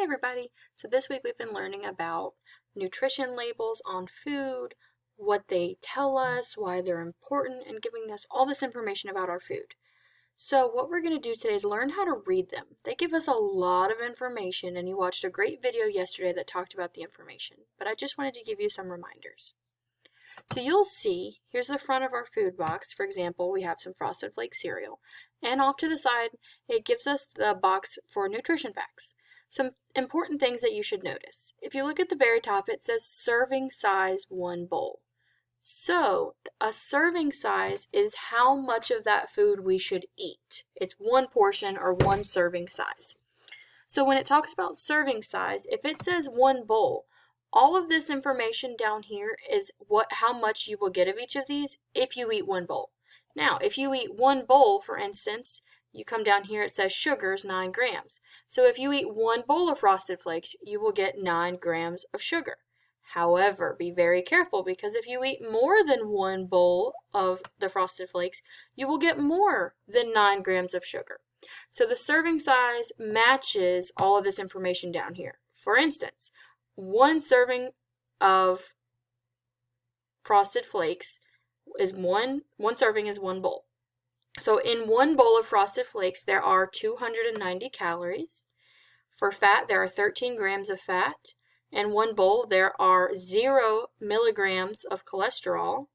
everybody! So this week we've been learning about nutrition labels on food, what they tell us, why they're important, and giving us all this information about our food. So what we're going to do today is learn how to read them. They give us a lot of information, and you watched a great video yesterday that talked about the information, but I just wanted to give you some reminders. So you'll see, here's the front of our food box. For example, we have some Frosted Flakes cereal, and off to the side it gives us the box for nutrition facts. Some important things that you should notice. If you look at the very top, it says serving size 1 bowl. So a serving size is how much of that food we should eat. It's one portion or one serving size. So when it talks about serving size, if it says 1 bowl, all of this information down here is how much you will get of each of these if you eat 1 bowl. Now, if you eat 1 bowl, for instance, you come down here, it says sugars 9 grams. So if you eat 1 bowl of Frosted Flakes, you will get 9 grams of sugar. However, be very careful, because if you eat more than 1 bowl of the Frosted Flakes, you will get more than 9 grams of sugar. So the serving size matches all of this information down here. For instance, 1 serving of Frosted Flakes is one serving is 1 bowl. So in 1 bowl of Frosted Flakes, there are 290 calories. For fat, there are 13 grams of fat. In 1 bowl, there are 0 milligrams of cholesterol.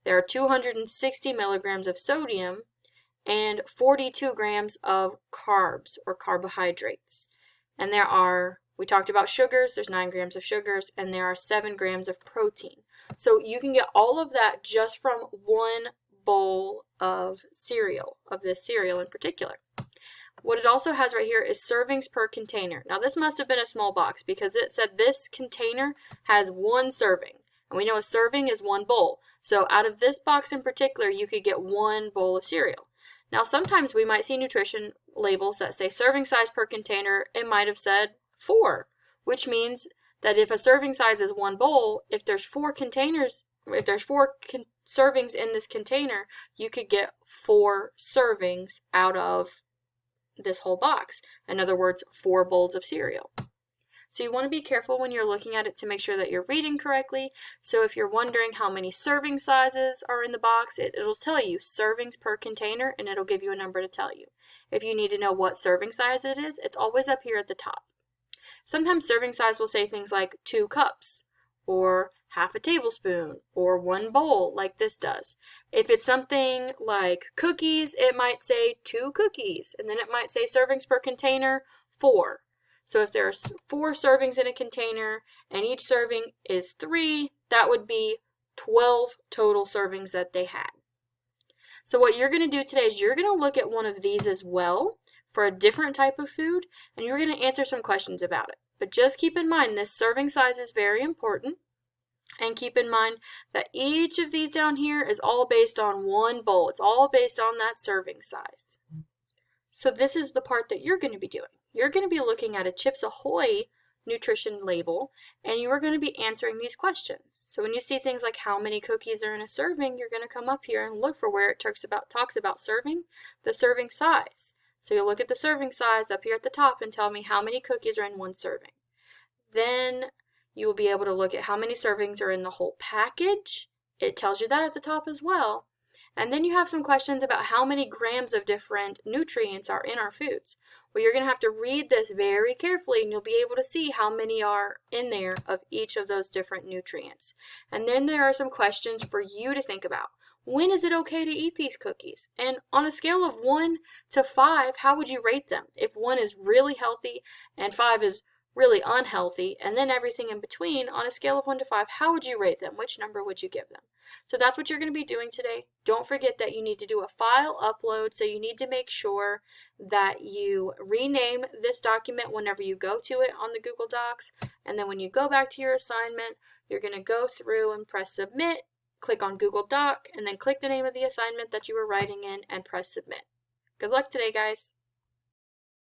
There are 260 milligrams of sodium and 42 grams of carbs or carbohydrates. And we talked about sugars, there's 9 grams of sugars, and there are 7 grams of protein. So you can get all of that just from 1 bowl of cereal, of this cereal in particular. What it also has right here is servings per container. Now this must have been a small box, because it said this container has 1 serving. And we know a serving is 1 bowl. So out of this box in particular, you could get 1 bowl of cereal. Now sometimes we might see nutrition labels that say serving size per container. It might have said 4, which means that if a serving size is 1 bowl, if there's 4 containers, if there's 4 servings in this container, you could get 4 servings out of this whole box. In other words, 4 bowls of cereal. So you want to be careful when you're looking at it to make sure that you're reading correctly. So if you're wondering how many serving sizes are in the box, it'll tell you servings per container, and it'll give you a number to tell you. If you need to know what serving size it is, it's always up here at the top. Sometimes serving size will say things like 2 cups, or half a tablespoon, or 1 bowl, like this does. If it's something like cookies, it might say 2 cookies, and then it might say servings per container, 4. So if there's 4 servings in a container, and each serving is 3, that would be 12 total servings that they had. So what you're going to do today is you're going to look at one of these as well, for a different type of food, and you're going to answer some questions about it. But just keep in mind, this serving size is very important, and keep in mind that each of these down here is all based on 1 bowl. It's all based on that serving size. So this is the part that you're going to be doing. You're going to be looking at a Chips Ahoy nutrition label, and you are going to be answering these questions. So when you see things like how many cookies are in a serving, you're going to come up here and look for where it talks about serving, the serving size. So you'll look at the serving size up here at the top and tell me how many cookies are in 1 serving. Then you will be able to look at how many servings are in the whole package. It tells you that at the top as well. And then you have some questions about how many grams of different nutrients are in our foods. Well, you're going to have to read this very carefully, and you'll be able to see how many are in there of each of those different nutrients. And then there are some questions for you to think about. When is it okay to eat these cookies? And on a scale of 1 to 5, how would you rate them? If 1 is really healthy and 5 is really unhealthy, and then everything in between, on a scale of 1 to 5, how would you rate them? Which number would you give them? So that's what you're going to be doing today. Don't forget that you need to do a file upload, so you need to make sure that you rename this document whenever you go to it on the Google Docs, and then when you go back to your assignment, you're going to go through and press submit, click on Google Doc, and then click the name of the assignment that you were writing in and press submit. Good luck today, guys.